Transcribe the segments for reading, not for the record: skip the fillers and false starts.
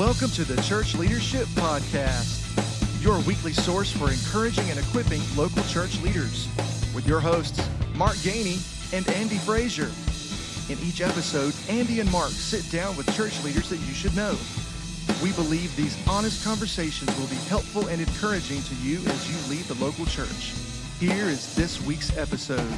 Welcome to the Church Leadership Podcast, your weekly source for encouraging and equipping local church leaders, with your hosts, Mark Gainey and Andy Frazier. In each episode, Andy and Mark sit down with church leaders that you should know. We believe these honest conversations will be helpful and encouraging to you as you lead the local church. Here is this week's episode.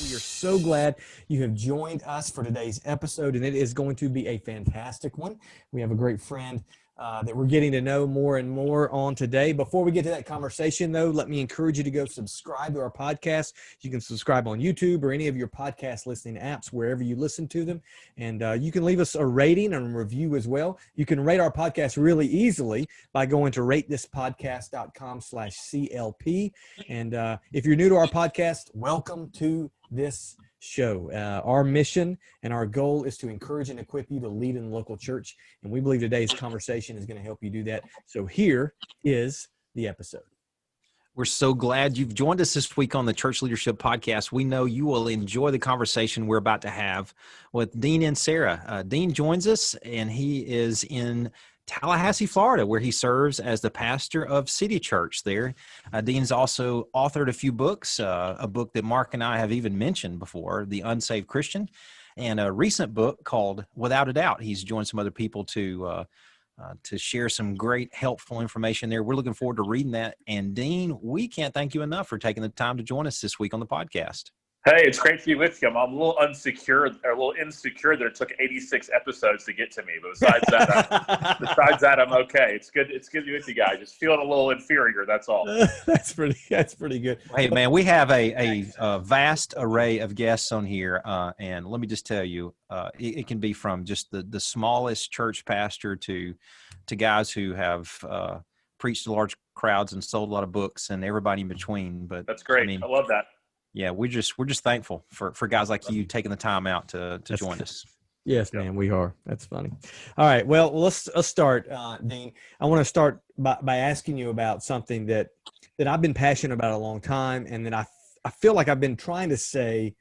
We are so glad you have joined us for today's episode, and it is going to be a fantastic one. We have a great friend that we're getting to know more and more on today. Before we get to that conversation, though, let me encourage you to go subscribe to our podcast. You can subscribe on YouTube or any of your podcast listening apps, wherever you listen to them. And you can leave us a rating and a review as well. You can rate our podcast really easily by going to ratethispodcast.com/CLP. And if you're new to our podcast, welcome to this show. Our mission and our goal is to encourage and equip you to lead in the local church. And we believe today's conversation is going to help you do that. So here is the episode. We're so glad you've joined us this week on the Church Leadership Podcast. We know you will enjoy the conversation we're about to have with Dean Inserra. Dean joins us, and he is in Tallahassee, Florida, where he serves as the pastor of City Church there. Dean's also authored a few books, a book that Mark and I have even mentioned before, The Unsaved Christian, and a recent book called Without a Doubt. He's joined some other people to share some great, helpful information there. We're looking forward to reading that. And Dean, we can't thank you enough for taking the time to join us this week on the podcast. Hey, it's great to be with you. I'm a little insecure that it took 86 episodes to get to me. But besides that, I'm okay. It's good to be with you guys. Just feeling a little inferior. That's all. That's pretty good. Hey, man, we have a vast array of guests on here, and let me just tell you, it can be from just the smallest church pastor to guys who have preached to large crowds and sold a lot of books, and everybody in between. But that's great. I love that. Yeah, we're just thankful for guys like you taking the time out to join us. Yes, man, we are. That's funny. All right, well, let's start, Dean. I want to start by asking you about something that I've been passionate about a long time, and that I feel like I've been trying to say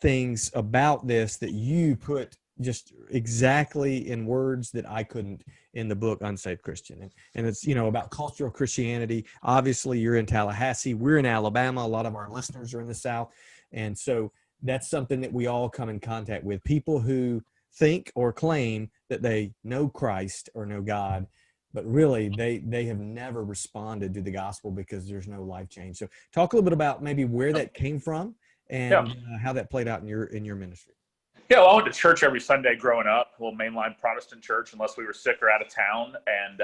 things about this that you put just exactly in words that I couldn't in the book Unsaved Christian. And it's, about cultural Christianity. Obviously, you're in Tallahassee. We're in Alabama. A lot of our listeners are in the South. And so that's something that we all come in contact with. People who think or claim that they know Christ or know God, but really they have never responded to the gospel because there's no life change. So talk a little bit about maybe where that came from and how that played out in your ministry. Yeah, well, I went to church every Sunday growing up, a little mainline Protestant church, unless we were sick or out of town. And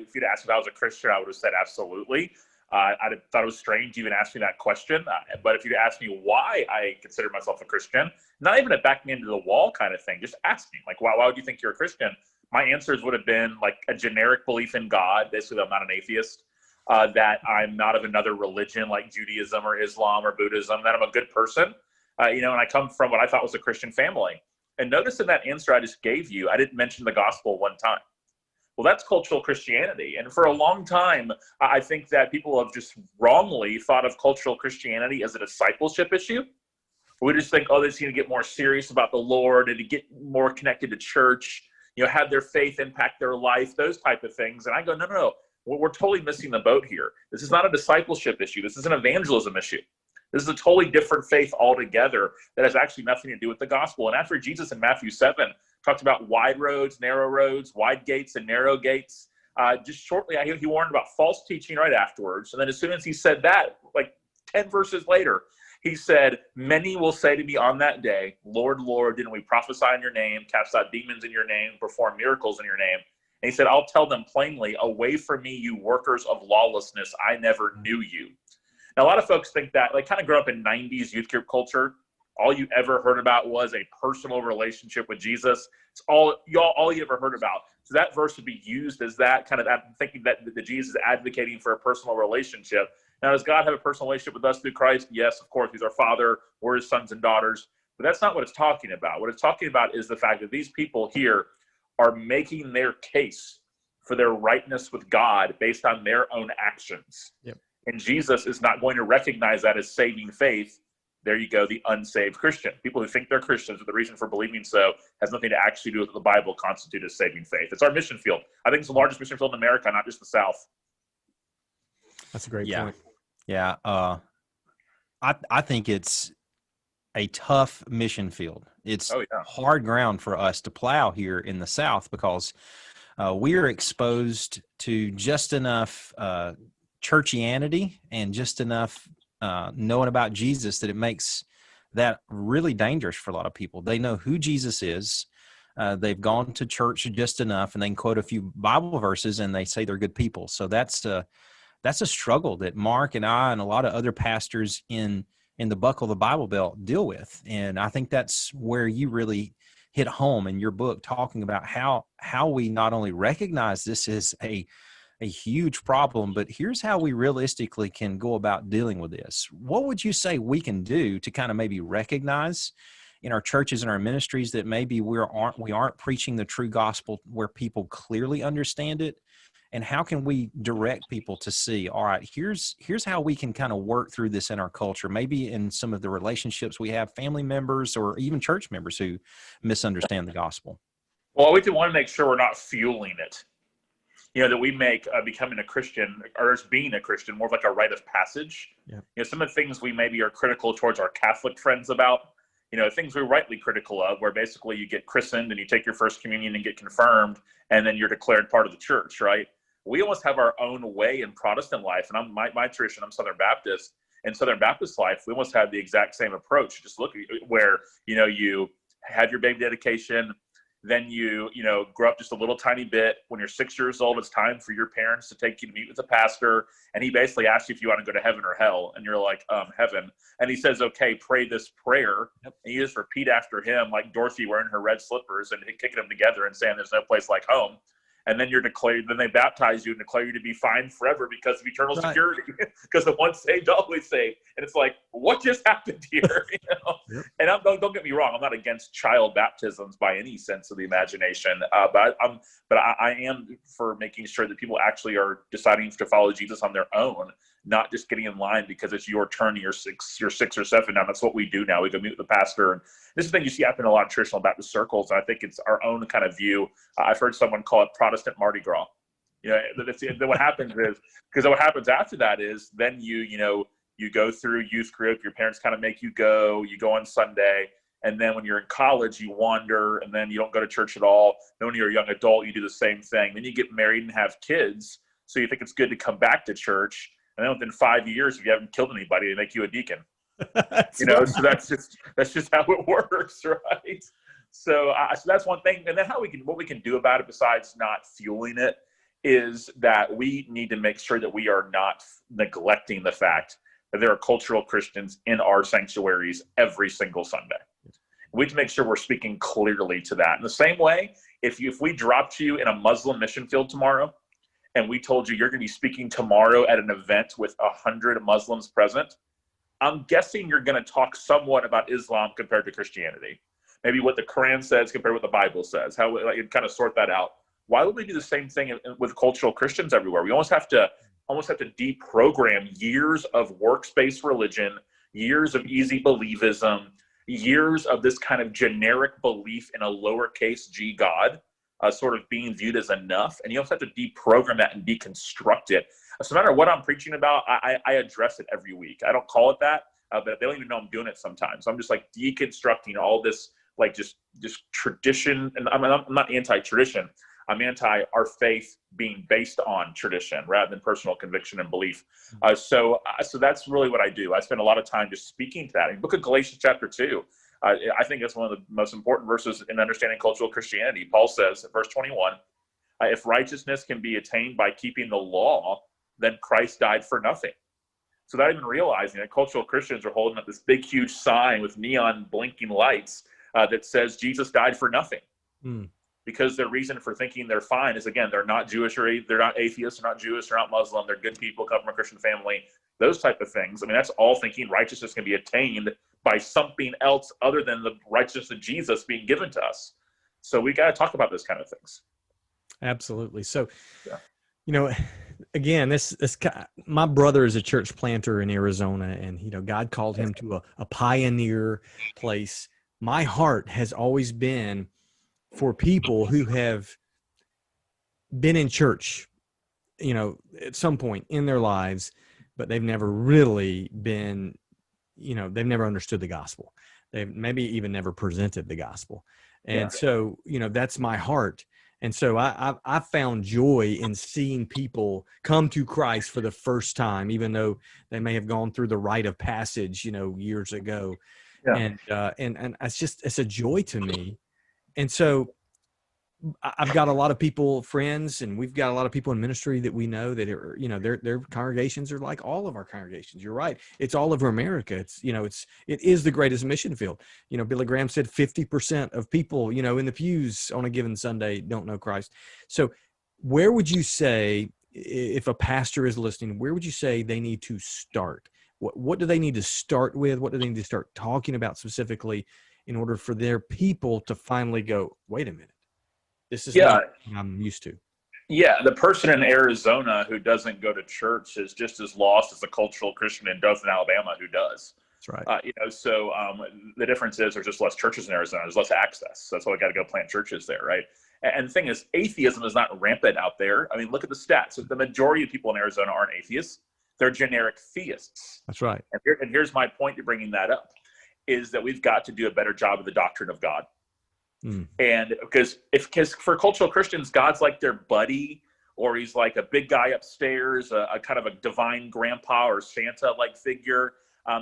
if you'd asked if I was a Christian, I would have said absolutely. I thought it was strange you even asked me that question. But if you'd asked me why I consider myself a Christian, not even a back me into the wall kind of thing, just ask me, like, why would you think you're a Christian? My answers would have been like a generic belief in God, basically that I'm not an atheist, that I'm not of another religion like Judaism or Islam or Buddhism, that I'm a good person. And I come from what I thought was a Christian family. And notice in that answer I just gave you, I didn't mention the gospel one time. Well, that's cultural Christianity. And for a long time, I think that people have just wrongly thought of cultural Christianity as a discipleship issue. We just think, they just need to get more serious about the Lord and to get more connected to church, have their faith impact their life, those type of things. And I go, no. We're totally missing the boat here. This is not a discipleship issue. This is an evangelism issue. This is a totally different faith altogether that has actually nothing to do with the gospel. And after Jesus in Matthew 7 talked about wide roads, wide gates, and narrow gates, just shortly he warned about false teaching right afterwards. And then as soon as he said that, like 10 verses later, he said, many will say to me on that day, Lord, Lord, didn't we prophesy in your name, cast out demons in your name, perform miracles in your name? And he said, I'll tell them plainly, away from me, you workers of lawlessness, I never knew you. Now, a lot of folks think that, kind of grew up in 90s youth group culture. All you ever heard about was a personal relationship with Jesus. It's all you ever heard about. So that verse would be used as that kind of thinking that Jesus is advocating for a personal relationship. Now, does God have a personal relationship with us through Christ? Yes, of course. He's our Father. We're His sons and daughters. But that's not what it's talking about. What it's talking about is the fact that these people here are making their case for their rightness with God based on their own actions. Yep. And Jesus is not going to recognize that as saving faith there you go, the unsaved Christian. People who think they're Christians, but the reason for believing so has nothing to actually do with what the Bible constitutes as saving faith. It's our mission field. I think it's the largest mission field in America, not just the South. That's a great point. Yeah. I think it's a tough mission field. It's hard ground for us to plow here in the South because we are exposed to just enough churchianity and just enough knowing about Jesus that it makes that really dangerous for a lot of people. They know who Jesus is. They've gone to church just enough, and they can quote a few Bible verses, and they say they're good people. So that's a struggle that Mark and I and a lot of other pastors in the Buckle the Bible Belt deal with. And I think that's where you really hit home in your book, talking about how we not only recognize this is a huge problem, but here's how we realistically can go about dealing with this. What would you say we can do to kind of maybe recognize in our churches and our ministries that maybe we aren't preaching the true gospel where people clearly understand it? And how can we direct people to see, all right, here's how we can kind of work through this in our culture, maybe in some of the relationships we have, family members or even church members who misunderstand the gospel? Well, we want to make sure we're not fueling it. That we make becoming a Christian or as being a Christian more of like a rite of passage. Yeah. Some of the things we maybe are critical towards our Catholic friends about, things we're rightly critical of, where basically you get christened and you take your first communion and get confirmed, and then you're declared part of the church, right? We almost have our own way in Protestant life, and my tradition, I'm Southern Baptist. In Southern Baptist life, we almost have the exact same approach. Just look at where, you have your baby dedication, then you grow up just a little tiny bit. When you're 6 years old, it's time for your parents to take you to meet with the pastor. And he basically asks you if you want to go to heaven or hell. And you're like, heaven. And he says, okay, pray this prayer. Yep. And you just repeat after him, like Dorothy wearing her red slippers and kicking them together and saying there's no place like home. And then then they baptize you and declare you to be fine forever because of eternal security, because the once saved, always saved. And it's like, what just happened here? Yep. And don't get me wrong, I'm not against child baptisms by any sense of the imagination, but I am for making sure that people actually are deciding to follow Jesus on their own, not just getting in line because it's your turn. You're 6 or 7 now. That's what we do now. We go meet with the pastor, and this is the thing you see happen in a lot of traditional Baptist circles. And I think it's our own kind of view. I've heard someone call it Protestant Mardi Gras. What happens is, because what happens after that is then you go through youth group. Your parents kind of make you go on Sunday. And then when you're in college, you wander, and then you don't go to church at all. Then when you're a young adult, you do the same thing. Then you get married and have kids. So you think it's good to come back to church. And then within 5 years, if you haven't killed anybody, they make you a deacon. So that's just how it works, right? So that's one thing. And then what we can do about it, besides not fueling it, is that we need to make sure that we are not neglecting the fact that there are cultural Christians in our sanctuaries every single Sunday. We need to make sure we're speaking clearly to that. In the same way, if we dropped you in a Muslim mission field tomorrow, and we told you you're going to be speaking tomorrow at an event with 100 Muslims present, I'm guessing you're going to talk somewhat about Islam compared to Christianity. Maybe what the Quran says compared to what the Bible says, how you kind of sort that out. Why would we do the same thing with cultural Christians everywhere? We almost have to deprogram years of works-based religion, years of easy believism, years of this kind of generic belief in a lowercase g God, sort of being viewed as enough. And you also have to deprogram that and deconstruct it. So no matter what I'm preaching about, I address it every week. I don't call it that, but they don't even know I'm doing it sometimes. So I'm just like deconstructing all this, like just tradition. And I'm not anti-tradition. I'm anti our faith being based on tradition rather than personal conviction and belief. So that's really what I do. I spend a lot of time just speaking to that. In the book of Galatians chapter 2, I think it's one of the most important verses in understanding cultural Christianity. Paul says in verse 21, if righteousness can be attained by keeping the law, then Christ died for nothing. So not even realizing that cultural Christians are holding up this big, huge sign with neon blinking lights that says Jesus died for nothing. Because their reason for thinking they're fine is, again, they're not Jewish or they're not atheists, they're not Jewish, they're not Muslim, they're good people, come from a Christian family, those type of things. I mean, that's all thinking righteousness can be attained by something else other than the righteousness of Jesus being given to us. So we got to talk about those kind of things. Absolutely. So, again, my brother is a church planter in Arizona, and God called him to a pioneer place. My heart has always been for people who have been in church, at some point in their lives, but they've never really been, they've never understood the gospel. They've maybe even never presented the gospel. And so, that's my heart. And so I found joy in seeing people come to Christ for the first time, even though they may have gone through the rite of passage, years ago. And it's a joy to me. And so I've got a lot of people, friends, and we've got a lot of people in ministry that we know that are, their congregations are like all of our congregations. You're right. It's all over America. It is the greatest mission field. Billy Graham said 50% of people, in the pews on a given Sunday don't know Christ. So where would you say, if a pastor is listening, where would you say they need to start? What do they need to start with? What do they need to start talking about specifically in order for their people to finally go, wait a minute? This is not what I'm used to. Yeah, the person in Arizona who doesn't go to church is just as lost as a cultural Christian in Dothan, Alabama, who does. That's right. So the difference is there's just less churches in Arizona. There's less access. That's why we got to go plant churches there, right? And the thing is, atheism is not rampant out there. I mean, look at the stats. The majority of people in Arizona aren't atheists. They're generic theists. That's right. And here's my point to bringing that up, is that we've got to do a better job of the doctrine of God. And because for cultural Christians, God's like their buddy, or he's like a big guy upstairs, a kind of a divine grandpa or Santa-like figure,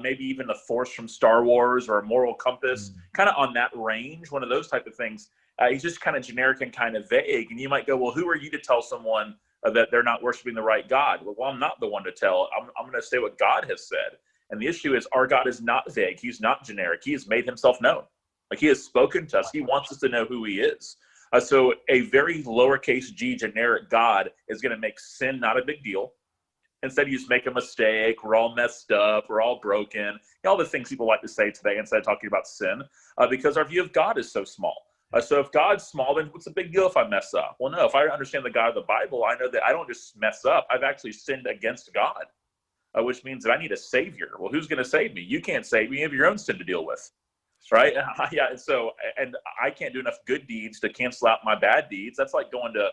maybe even the Force from Star Wars or a moral compass, kind of on that range, one of those type of things. He's just kind of generic and kind of vague. And you might go, well, who are you to tell someone that they're not worshiping the right God? Well, I'm not the one to tell. I'm going to say what God has said. And the issue is our God is not vague. He's not generic. He has made himself known. Like, he has spoken to us. He wants us to know who he is. So a very lowercase g generic God is going to make sin not a big deal. Instead, you just make a mistake. We're all messed up. We're all broken. All the things people like to say today instead of talking about sin, because our view of God is so small. So if God's small, then what's the big deal if I mess up? Well, no, if I understand the God of the Bible, I know that I don't just mess up. I've actually sinned against God, which means that I need a savior. Well, who's going to save me? You can't save me. You have your own sin to deal with. Right. And I can't do enough good deeds to cancel out my bad deeds. That's like going to,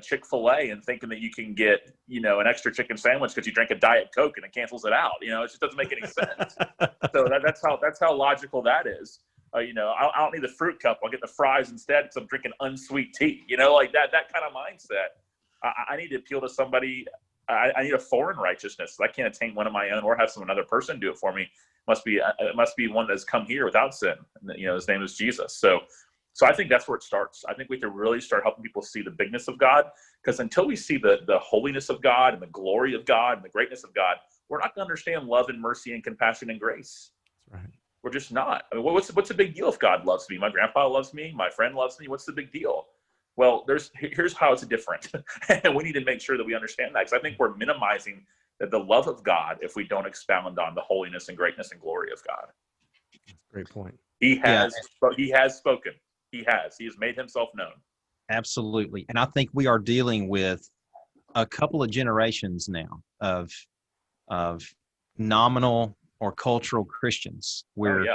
Chick-fil-A and thinking that you can get, an extra chicken sandwich because you drank a Diet Coke and it cancels it out. It just doesn't make any sense. So that's how logical that is. I don't need the fruit cup. I'll get the fries instead because I'm drinking unsweet tea. Like that kind of mindset. I need to appeal to somebody. I need a foreign righteousness. I can't attain one of my own or have another person do it for me. It must be one that's come here without sin. And, his name is Jesus. So I think that's where it starts. I think we can really start helping people see the bigness of God, because until we see the holiness of God and the glory of God and the greatness of God, we're not going to understand love and mercy and compassion and grace. That's right. We're just not. I mean, what's the big deal if God loves me? My grandpa loves me. My friend loves me. What's the big deal? Well, here's how it's different. And we need to make sure that we understand that, because I think we're minimizing the love of God if we don't expound on the holiness and greatness and glory of God. Great point. He has spoken. He has made himself known. Absolutely. And I think we are dealing with a couple of generations now of nominal or cultural Christians, where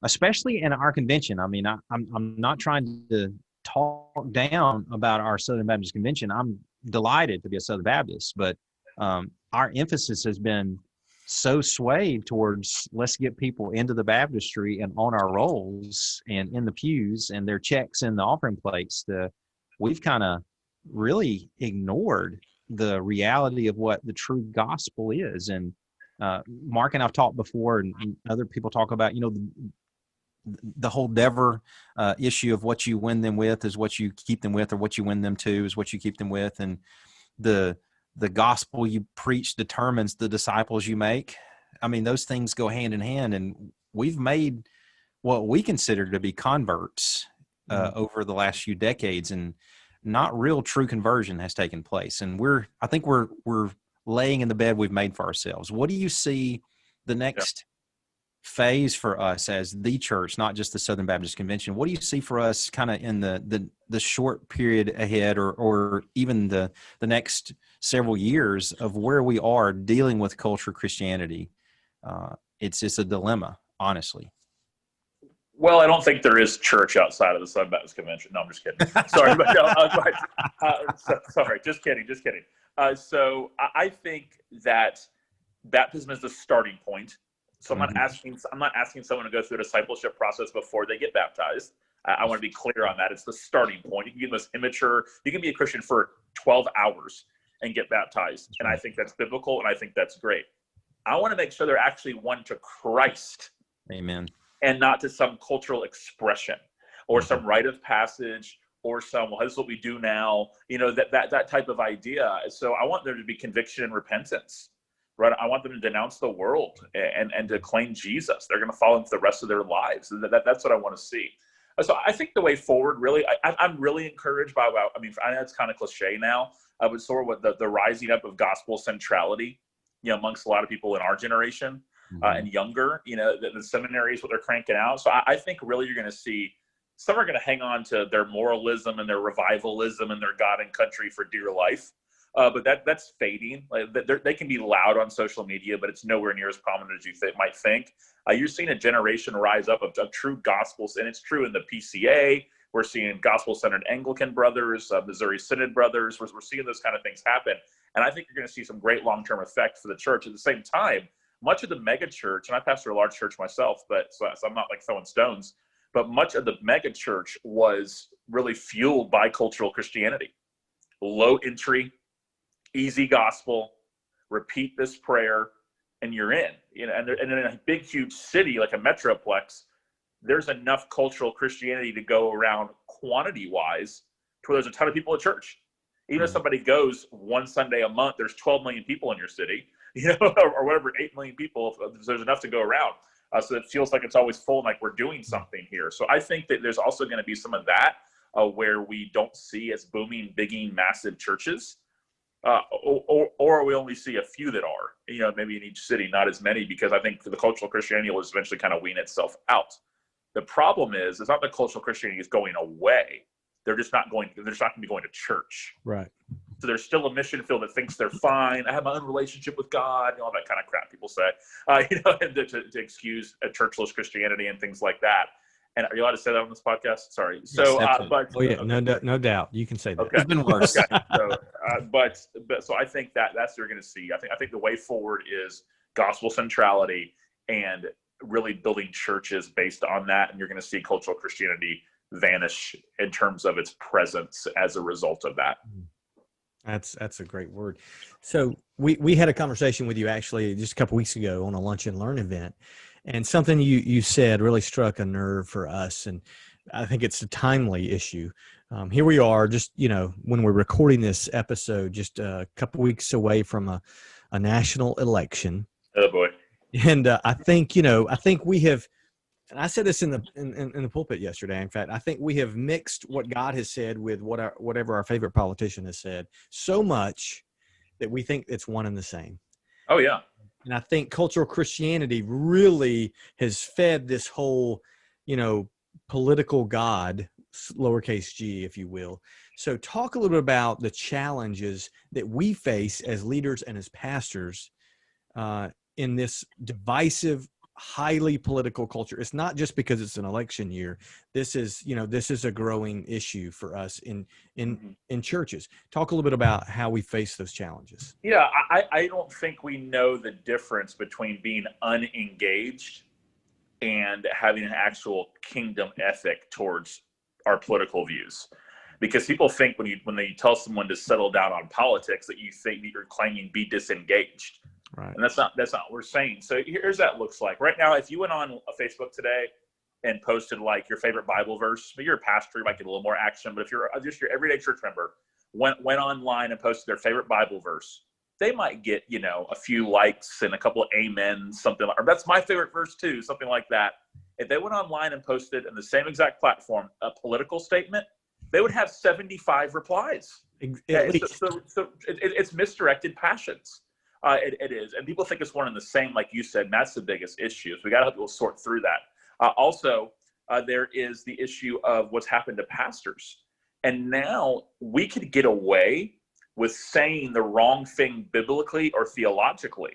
especially in our convention. I mean, I'm not trying to talk down about our Southern Baptist Convention. I'm delighted to be a Southern Baptist, but our emphasis has been so swayed towards let's get people into the baptistry and on our rolls and in the pews and their checks in the offering plates. We've kind of really ignored the reality of what the true gospel is. And Mark and I've talked before, and other people talk about, the whole Dever issue of what you win them with is what you keep them with, or what you win them to is what you keep them with. And the gospel you preach determines the disciples you make. I mean, those things go hand in hand, and we've made what we consider to be converts over the last few decades, and not real true conversion has taken place. And I think we're laying in the bed we've made for ourselves. What do you see the next phase for us as the church, not just the Southern Baptist Convention? What do you see for us kind of in the short period ahead, or even the next several years of where we are dealing with culture Christianity. It's just a dilemma, honestly. Well, I don't think there is church outside of the Southern Baptist Convention. No, I'm just kidding. Sorry, but no, sorry, just kidding. So I think that baptism is the starting point. So I'm not asking someone to go through a discipleship process before they get baptized. I want to be clear on that. It's the starting point. You can be the most immature. You can be a Christian for 12 hours and get baptized, and I think that's biblical, and I think that's great. I want to make sure they're actually won to Christ. Amen. And not to some cultural expression or some rite of passage or some, well, this is what we do now, that type of idea. So I want there to be conviction and repentance, right? I want them to denounce the world and to claim Jesus. They're going to follow him for the rest of their lives. That's what I want to see. So I think the way forward, really, I'm really encouraged by, I know it's kind of cliche now, but sort of what the rising up of gospel centrality, amongst a lot of people in our generation. And younger, the seminaries, what they're cranking out. So I think really you're going to see some are going to hang on to their moralism and their revivalism and their God and country for dear life. But that's fading. Like, they can be loud on social media, but it's nowhere near as prominent as you might think. You're seeing a generation rise up of true gospels, and it's true in the PCA. We're seeing gospel-centered Anglican brothers, Missouri Synod brothers. We're seeing those kind of things happen. And I think you're going to see some great long-term effects for the church. At the same time, much of the mega church, and I pastor a large church myself, so I'm not like throwing stones, but much of the mega church was really fueled by cultural Christianity. Low entry, easy gospel, repeat this prayer, and you're in. And in a big, huge city like a metroplex, there's enough cultural Christianity to go around quantity-wise to where there's a ton of people at church. Even if somebody goes one Sunday a month, there's 12 million people in your city. Or whatever, 8 million people, there's enough to go around. So it feels like it's always full and like we're doing something here. So I think that there's also going to be some of that where we don't see as booming, bigging, massive churches, or we only see a few that are, maybe in each city, not as many, because I think the cultural Christianity will eventually kind of wean itself out. The problem is, it's not that cultural Christianity is going away. They're just not going to be going to church. Right. So there's still a mission field that thinks they're fine. I have my own relationship with God, all that kind of crap people say, and to excuse a churchless Christianity and things like that. And are you allowed to say that on this podcast? Sorry. So, no doubt, you can say that. Okay. It's been worse. Okay. So I think that's what you're going to see. I think the way forward is gospel centrality and really building churches based on that. And you're going to see cultural Christianity vanish in terms of its presence as a result of that. That's a great word. So we had a conversation with you actually just a couple weeks ago on a Lunch and Learn event, and something you said really struck a nerve for us, and I think it's a timely issue. Here we are, just when we're recording this episode, just a couple weeks away from a national election. Oh boy! And I think we have. And I said this in the pulpit yesterday. In fact, I think we have mixed what God has said with whatever our favorite politician has said so much that we think it's one and the same. Oh yeah. And I think cultural Christianity really has fed this whole, political God, lowercase g, if you will. So talk a little bit about the challenges that we face as leaders and as pastors in this divisive, highly political culture. It's not just because it's an election year. This is a growing issue for us in churches. Talk a little bit about how we face those challenges. Yeah, I don't think we know the difference between being unengaged and having an actual kingdom ethic towards our political views. Because people think when they tell someone to settle down on politics that you think that you're claiming be disengaged. Right. And that's not what we're saying. So here's that looks like. Right now, if you went on Facebook today and posted like your favorite Bible verse, maybe you're a pastor, you might get a little more action, but if you're just your everyday church member, went online and posted their favorite Bible verse, they might get, a few likes and a couple of amens, something like, or that's my favorite verse too, something like that. If they went online and posted in the same exact platform a political statement, they would have 75 replies. So it's misdirected passions. It is. And people think it's one and the same, like you said, and that's the biggest issue. So we got to help people sort through that. Also, there is the issue of what's happened to pastors. And now we could get away with saying the wrong thing biblically or theologically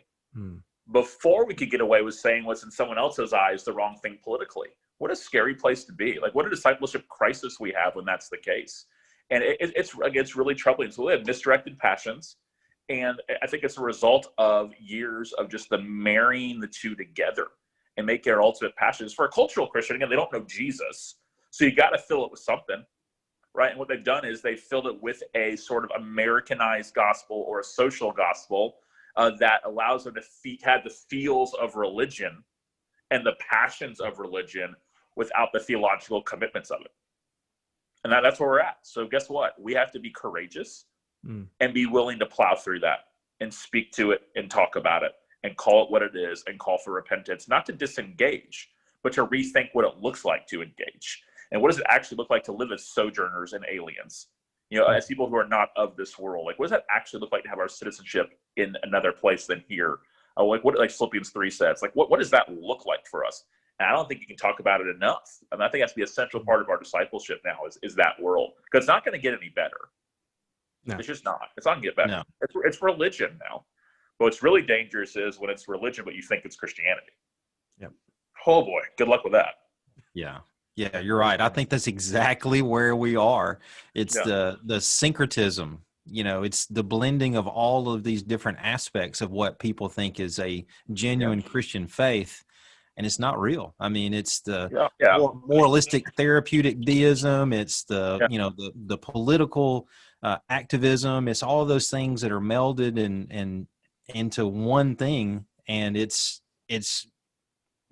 before we could get away with saying what's in someone else's eyes the wrong thing politically. What a scary place to be. Like, what a discipleship crisis we have when that's the case. And it's really troubling. So we have misdirected passions. And I think it's a result of years of just the marrying the two together and making our ultimate passions. For a cultural Christian, again, they don't know Jesus. So you got to fill it with something, right? And what they've done is they've filled it with a sort of Americanized gospel or a social gospel that allows them to have the feels of religion and the passions of religion without the theological commitments of it. And that's where we're at. So guess what? We have to be courageous and be willing to plow through that and speak to it and talk about it and call it what it is and call for repentance, not to disengage, but to rethink what it looks like to engage. And what does it actually look like to live as sojourners and aliens? You know, as people who are not of this world, like, what does that actually look like to have our citizenship in another place than here? Like Philippians 3 says, like, what does that look like for us? And I don't think you can talk about it enough. I mean, I think that's the essential part of our discipleship now is that world, because it's not going to get any better. No. It's just not. It's not going to get better. No. It's religion now. But what's really dangerous is when it's religion, but you think it's Christianity. Yep. Oh boy, good luck with that. Yeah. Yeah, you're right. I think that's exactly where we are. It's the syncretism. You know, it's the blending of all of these different aspects of what people think is a genuine Christian faith. And it's not real. I mean, it's the moralistic therapeutic deism. It's the, you know, the political activism. It's all of those things that are melded and into one thing. And it's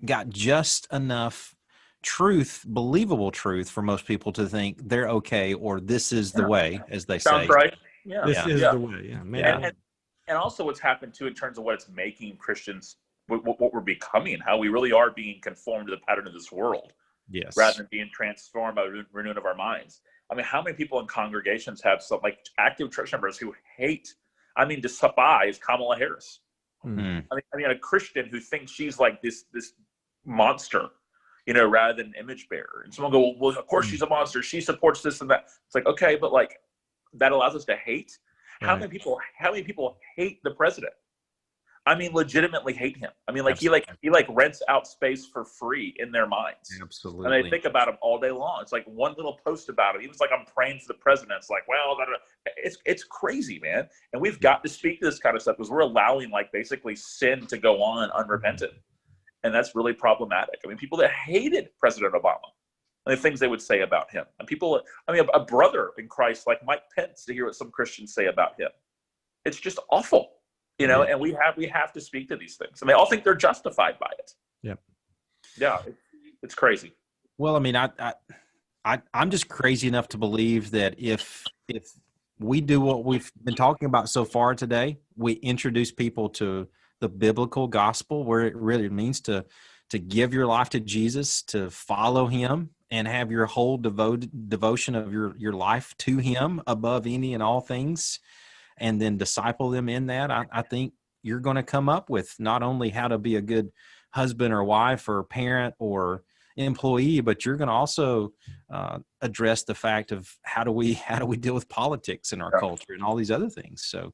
got just enough truth, believable truth for most people to think they're okay, or this is the way, as they Sounds say. Right. Yeah. This is the way. Yeah. Man. And also what's happened too in terms of what it's making Christians, what we're becoming, how we really are being conformed to the pattern of this world. Yes. Rather than being transformed by the renewing of our minds. I mean, how many people in congregations have some like active church members who hate, despise Kamala Harris? Mm-hmm. I mean, a Christian who thinks she's like this monster, you know, rather than an image bearer. And someone go, well, of course she's a monster. She supports this and that. It's like, okay, but like that allows us to hate. Right. How many people hate the president? I mean, legitimately hate him. I mean, like Absolutely. he rents out space for free in their minds. Absolutely. And they think about him all day long. It's like one little post about him. Even like I'm praying for the president. It's like, well, it's crazy, man. And we've got to speak to this kind of stuff because we're allowing like basically sin to go on unrepented. And that's really problematic. I mean, people that hated President Obama and the things they would say about him. And people, a brother in Christ like Mike Pence, to hear what some Christians say about him. It's just awful. You know, and we have to speak to these things, and they all think they're justified by it. Yep. Yeah, it's crazy. Well, I mean, I'm just crazy enough to believe that if we do what we've been talking about so far today, we introduce people to the biblical gospel, where it really means to give your life to Jesus, to follow him, and have your whole devotion of your life to him above any and all things, and then disciple them in that. I think you're going to come up with not only how to be a good husband or wife or parent or employee, but you're going to also address the fact of how do we deal with politics in our culture and all these other things. So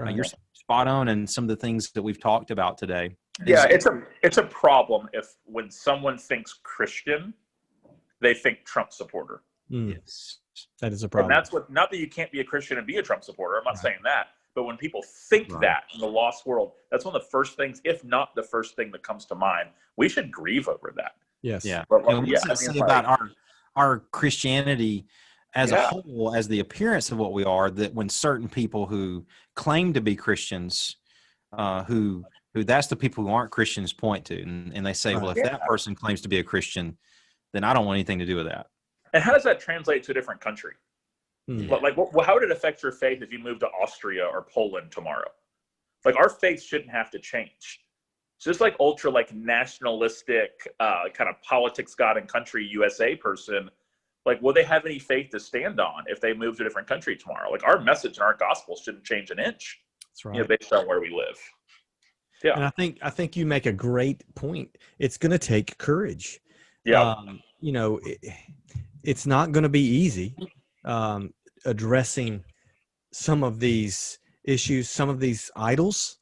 you're spot on in some of the things that we've talked about today. Yeah, it's a problem if when someone thinks Christian, they think Trump supporter. Yes. That is a problem. And that's not that you can't be a Christian and be a Trump supporter. I'm not saying that. But when people think that in the lost world, that's one of the first things, if not the first thing that comes to mind. We should grieve over that. Yes. Yeah. But, and what does it say about our Christianity as a whole, as the appearance of what we are, that when certain people who claim to be Christians, who that's the people who aren't Christians point to, and they say, well, if that person claims to be a Christian, then I don't want anything to do with that. And how does that translate to a different country? Like, how would it affect your faith if you moved to Austria or Poland tomorrow? Like, our faith shouldn't have to change. It's just like ultra, like, nationalistic kind of politics, God and country USA person. Like, will they have any faith to stand on if they move to a different country tomorrow? Like, our message and our gospel shouldn't change an inch. That's right. You know, based on where we live. Yeah. And I think you make a great point. It's going to take courage. Yeah. You know, it's not going to be easy addressing some of these issues, some of these idols,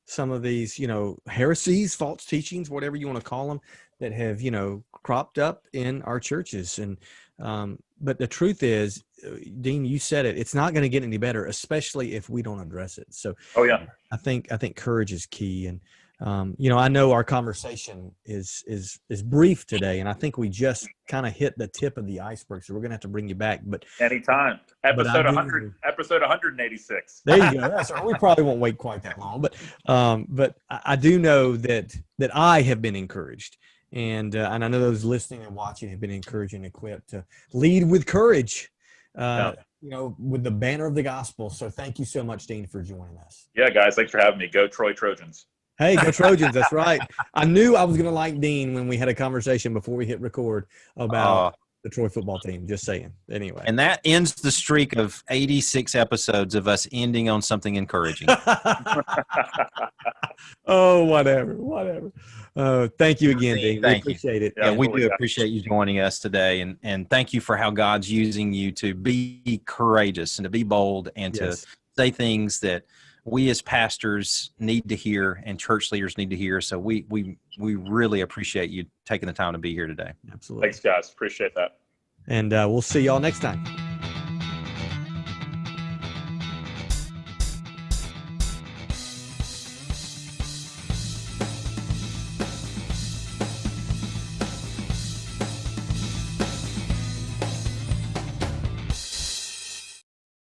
some of these, heresies, false teachings, whatever you want to call them, that have, cropped up in our churches. And, but the truth is, Dean, you said it, it's not going to get any better, especially if we don't address it. So I think courage is key. And, I know our conversation is brief today, and I think we just kind of hit the tip of the iceberg. So we're going to have to bring you back, but anytime. Episode 186. There you go. That's right. We probably won't wait quite that long, but I do know that I have been encouraged, and I know those listening and watching have been encouraged and equipped to lead with courage. With the banner of the gospel. So thank you so much, Dean, for joining us. Yeah, guys, thanks for having me. Go Troy Trojans. Hey, go Trojans. That's right. I knew I was going to like Dean when we had a conversation before we hit record about the Troy football team. Just saying. Anyway. And that ends the streak of 86 episodes of us ending on something encouraging. Oh, whatever. Thank you again, Dean. We appreciate it. Yeah, we do appreciate you joining us today. And thank you for how God's using you to be courageous and to be bold and to say things that we as pastors need to hear and church leaders need to hear. So we really appreciate you taking the time to be here today. Absolutely. Thanks, guys. Appreciate that. And we'll see y'all next time.